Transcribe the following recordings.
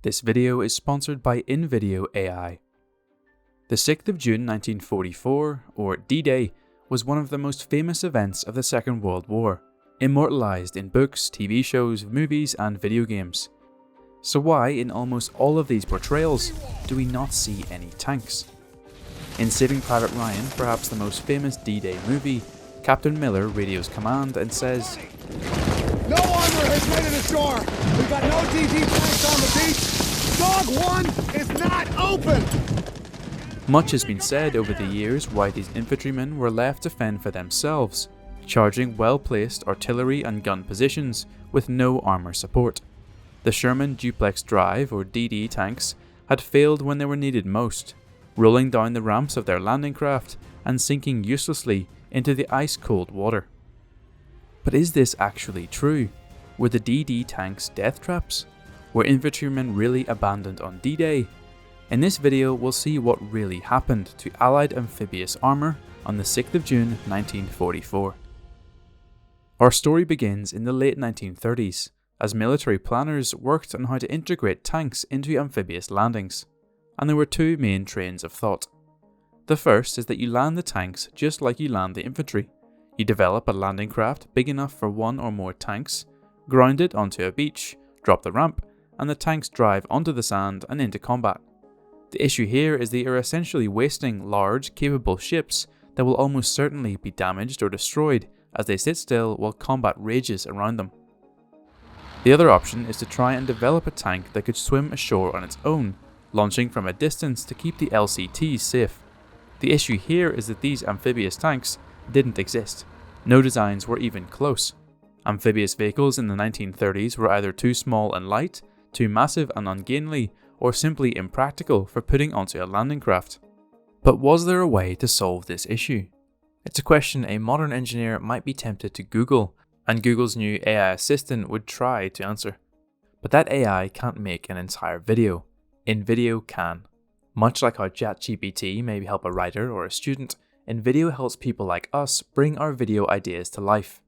This video is sponsored by InVideo AI. The 6th of June 1944, or D-Day, was one of the most famous events of the Second World War, immortalized in books, TV shows, movies, and video games. So why, in almost all of these portrayals, do we not see any tanks? In Saving Private Ryan, perhaps the most famous D-Day movie, Captain Miller radios command and says, "No armor has made it ashore! We've got no DD tanks on the beach! Dog 1 is not open!" Much has been said over the years why these infantrymen were left to fend for themselves, charging well-placed artillery and gun positions with no armor support. The Sherman Duplex Drive, or DD tanks, had failed when they were needed most, rolling down the ramps of their landing craft and sinking uselessly into the ice-cold water. But is this actually true? Were the DD tanks death traps? Were infantrymen really abandoned on D-Day? In this video, we'll see what really happened to Allied amphibious armour on the 6th of June 1944. Our story begins in the late 1930s, as military planners worked on how to integrate tanks into amphibious landings, and there were two main trains of thought. The first is that you land the tanks just like you land the infantry. You develop a landing craft big enough for one or more tanks, ground it onto a beach, drop the ramp, and the tanks drive onto the sand and into combat. The issue here is they are essentially wasting large, capable ships that will almost certainly be damaged or destroyed as they sit still while combat rages around them. The other option is to try and develop a tank that could swim ashore on its own, launching from a distance to keep the LCTs safe. The issue here is that these amphibious tanks didn't exist. No designs were even close. Amphibious vehicles in the 1930s were either too small and light, too massive and ungainly, or simply impractical for putting onto a landing craft. But was there a way to solve this issue? It's a question a modern engineer might be tempted to Google, and Google's new AI assistant would try to answer. But that AI can't make an entire video. InVideo can. Much like how ChatGPT may help a writer or a student, InVideo helps people like us bring our video ideas to life.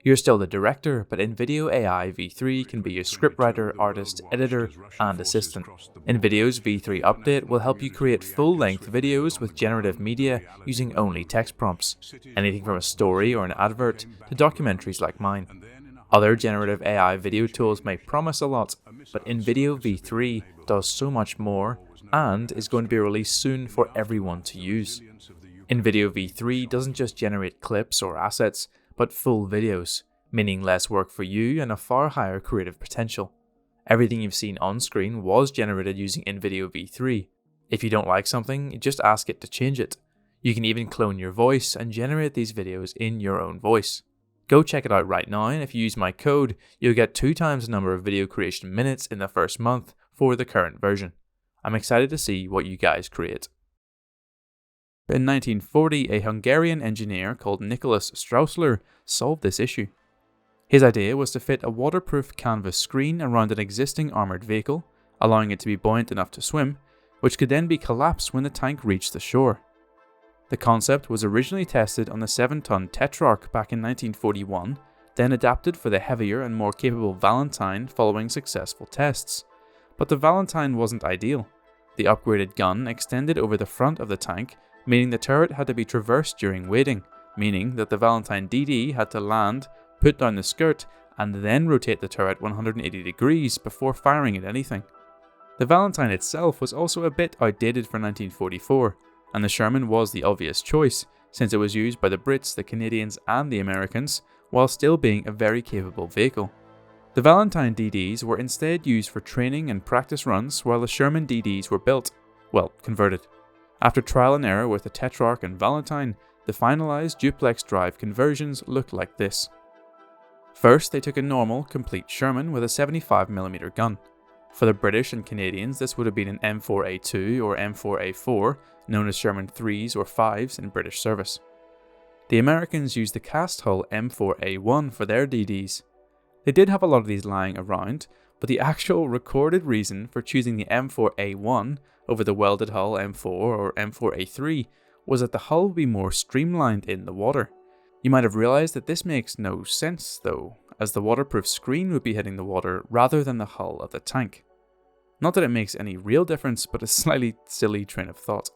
You're still the director, but InVideo AI V3 can be your scriptwriter, artist, editor, and assistant. InVideo's V3 update will help you create full-length videos with generative media using only text prompts. Anything from a story or an advert to documentaries like mine. Other generative AI video tools may promise a lot, but InVideo V3 does so much more and is going to be released soon for everyone to use. InVideo V3 doesn't just generate clips or assets, but full videos, meaning less work for you and a far higher creative potential. Everything you've seen on screen was generated using InVideo V3. If you don't like something, just ask it to change it. You can even clone your voice and generate these videos in your own voice. Go check it out right now, and if you use my code, you'll get 2 times the number of video creation minutes in the first month for the current version. I'm excited to see what you guys create. In 1940, a Hungarian engineer called Nicholas Straussler solved this issue. His idea was to fit a waterproof canvas screen around an existing armoured vehicle, allowing it to be buoyant enough to swim, which could then be collapsed when the tank reached the shore. The concept was originally tested on the 7-ton Tetrarch back in 1941, then adapted for the heavier and more capable Valentine following successful tests. But the Valentine wasn't ideal. The upgraded gun extended over the front of the tank, meaning the turret had to be traversed during wading, meaning that the Valentine DD had to land, put down the skirt, and then rotate the turret 180 degrees before firing at anything. The Valentine itself was also a bit outdated for 1944, and the Sherman was the obvious choice, since it was used by the Brits, the Canadians, and the Americans, while still being a very capable vehicle. The Valentine DDs were instead used for training and practice runs, while the Sherman DDs were built, well, converted. After trial and error with the Tetrarch and Valentine, the finalized Duplex Drive conversions looked like this. First, they took a normal, complete Sherman with a 75mm gun. For the British and Canadians, this would have been an M4A2 or M4A4, known as Sherman 3s or 5s in British service. The Americans used the cast hull M4A1 for their DDs. They did have a lot of these lying around, but the actual recorded reason for choosing the M4A1 over the welded hull M4 or M4A3 was that the hull would be more streamlined in the water. You might have realised that this makes no sense though, as the waterproof screen would be hitting the water rather than the hull of the tank. Not that it makes any real difference, but a slightly silly train of thought.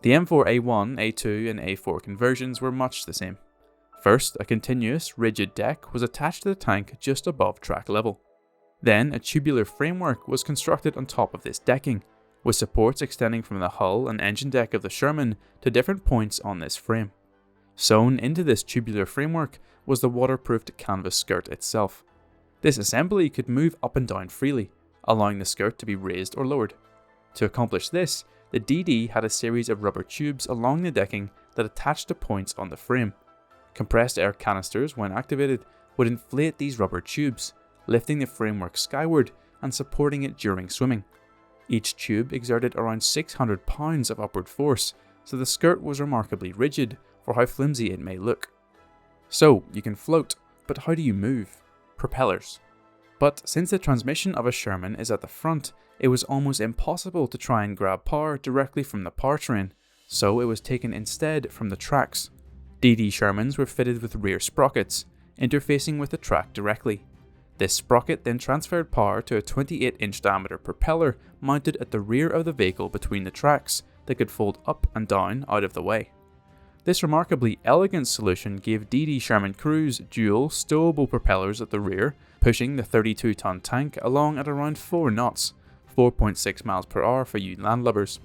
The M4A1, A2 and A4 conversions were much the same. First, a continuous, rigid deck was attached to the tank just above track level. Then, a tubular framework was constructed on top of this decking, with supports extending from the hull and engine deck of the Sherman to different points on this frame. Sewn into this tubular framework was the waterproofed canvas skirt itself. This assembly could move up and down freely, allowing the skirt to be raised or lowered. To accomplish this, the DD had a series of rubber tubes along the decking that attached to points on the frame. Compressed air canisters, when activated, would inflate these rubber tubes, lifting the framework skyward and supporting it during swimming. Each tube exerted around 600 pounds of upward force, so the skirt was remarkably rigid for how flimsy it may look. So, you can float, but how do you move? Propellers. But since the transmission of a Sherman is at the front, it was almost impossible to try and grab power directly from the powertrain, so it was taken instead from the tracks. DD Shermans were fitted with rear sprockets, interfacing with the track directly. This sprocket then transferred power to a 28-inch diameter propeller mounted at the rear of the vehicle between the tracks that could fold up and down out of the way. This remarkably elegant solution gave DD Sherman crews dual stowable propellers at the rear, pushing the 32-ton tank along at around 4 knots, 4.6 miles per hour for you landlubbers.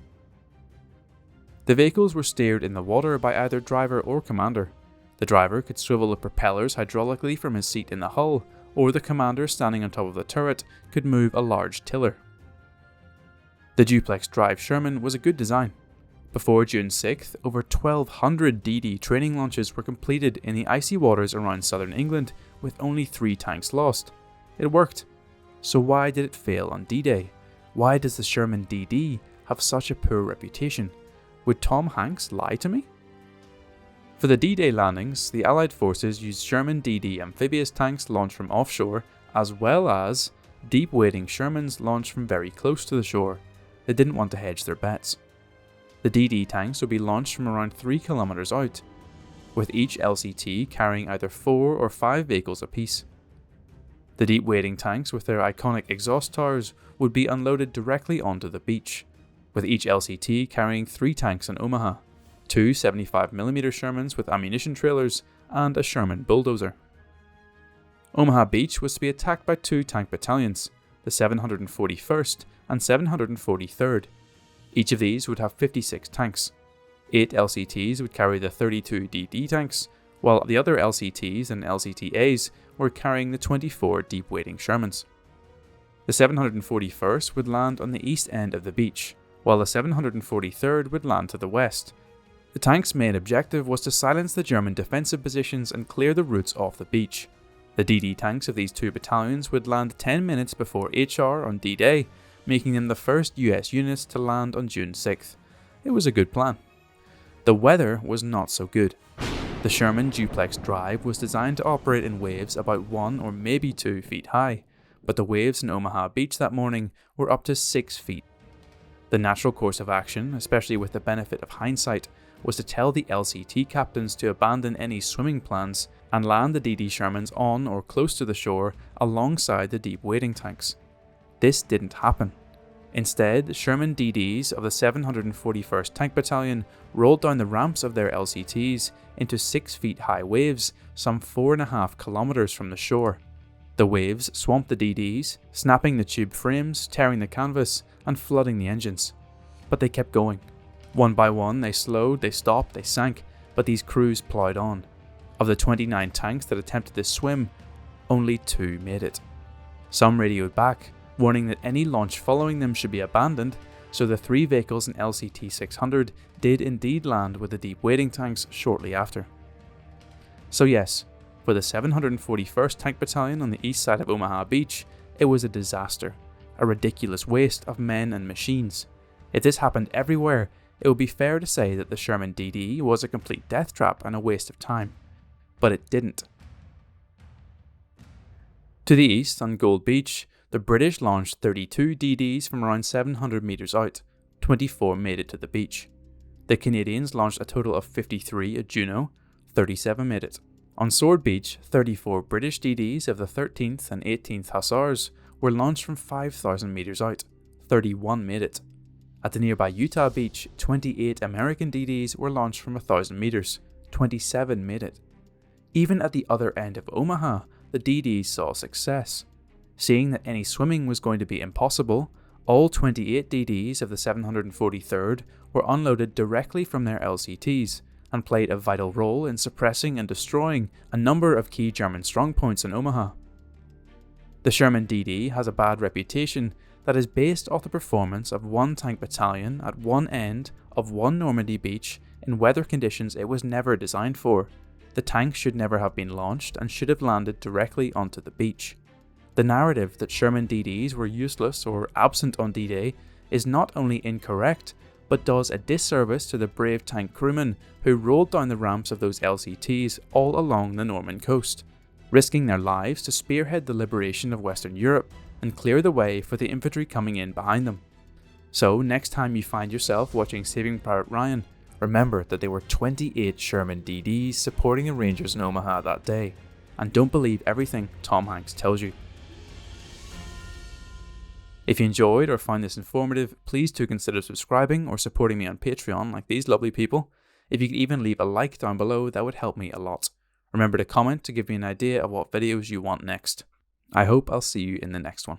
The vehicles were steered in the water by either driver or commander. The driver could swivel the propellers hydraulically from his seat in the hull, or the commander standing on top of the turret could move a large tiller. The Duplex Drive Sherman was a good design. Before June 6th, over 1,200 DD training launches were completed in the icy waters around southern England with only 3 tanks lost. It worked. So why did it fail on D-Day? Why does the Sherman DD have such a poor reputation? Would Tom Hanks lie to me? For the D-Day landings, the Allied forces used Sherman DD Amphibious tanks launched from offshore, as well as deep-wading Shermans launched from very close to the shore. They didn't want to hedge their bets. The DD tanks would be launched from around 3 kilometers out, with each LCT carrying either 4 or 5 vehicles apiece. The deep-wading tanks with their iconic exhaust towers would be unloaded directly onto the beach, with each LCT carrying 3 tanks in Omaha, 2 75mm Shermans with ammunition trailers, and a Sherman bulldozer. Omaha Beach was to be attacked by 2 tank battalions, the 741st and 743rd. Each of these would have 56 tanks. 8 LCTs would carry the 32 DD tanks, while the other LCTs and LCTAs were carrying the 24 deep-wading Shermans. The 741st would land on the east end of the beach, while the 743rd would land to the west. The tank's main objective was to silence the German defensive positions and clear the routes off the beach. The DD tanks of these 2 battalions would land 10 minutes before HR on D-Day, making them the first US units to land on June 6th. It was a good plan. The weather was not so good. The Sherman Duplex Drive was designed to operate in waves about 1 or maybe 2 feet high, but the waves in Omaha Beach that morning were up to 6 feet. The natural course of action, especially with the benefit of hindsight, was to tell the LCT captains to abandon any swimming plans and land the DD Shermans on or close to the shore alongside the deep wading tanks. This didn't happen. Instead, Sherman DDs of the 741st Tank Battalion rolled down the ramps of their LCTs into 6 feet high waves some 4.5 kilometers from the shore. The waves swamped the DDs, snapping the tube frames, tearing the canvas, and flooding the engines. But they kept going. One by one, they slowed, they stopped, they sank, but these crews ploughed on. Of the 29 tanks that attempted this swim, only 2 made it. Some radioed back, warning that any launch following them should be abandoned, so the 3 vehicles in LCT 600 did indeed land with the deep wading tanks shortly after. So yes, for the 741st Tank Battalion on the east side of Omaha Beach, it was a disaster, a ridiculous waste of men and machines. If this happened everywhere, it would be fair to say that the Sherman DD was a complete death trap and a waste of time. But it didn't. To the east, on Gold Beach, the British launched 32 DDs from around 700 meters out. 24 made it to the beach. The Canadians launched a total of 53 at Juneau, 37 made it. On Sword Beach, 34 British DDs of the 13th and 18th Hussars were launched from 5,000 meters out. 31 made it. At the nearby Utah beach, 28 American DDs were launched from 1,000 meters. 27 made it. Even at the other end of Omaha, the DDs saw success. Seeing that any swimming was going to be impossible, all 28 DDs of the 743rd were unloaded directly from their LCTs and played a vital role in suppressing and destroying a number of key German strongpoints in Omaha. The Sherman DD has a bad reputation that is based off the performance of one tank battalion at one end of one Normandy beach in weather conditions it was never designed for. The tank should never have been launched and should have landed directly onto the beach. The narrative that Sherman DDs were useless or absent on D-Day is not only incorrect, but does a disservice to the brave tank crewmen who rolled down the ramps of those LCTs all along the Norman coast, risking their lives to spearhead the liberation of Western Europe and clear the way for the infantry coming in behind them. So next time you find yourself watching Saving Private Ryan, remember that there were 28 Sherman DDs supporting the Rangers in Omaha that day, and don't believe everything Tom Hanks tells you. If you enjoyed or found this informative, please do consider subscribing or supporting me on Patreon like these lovely people. If you could even leave a like down below, that would help me a lot. Remember to comment to give me an idea of what videos you want next. I hope I'll see you in the next one.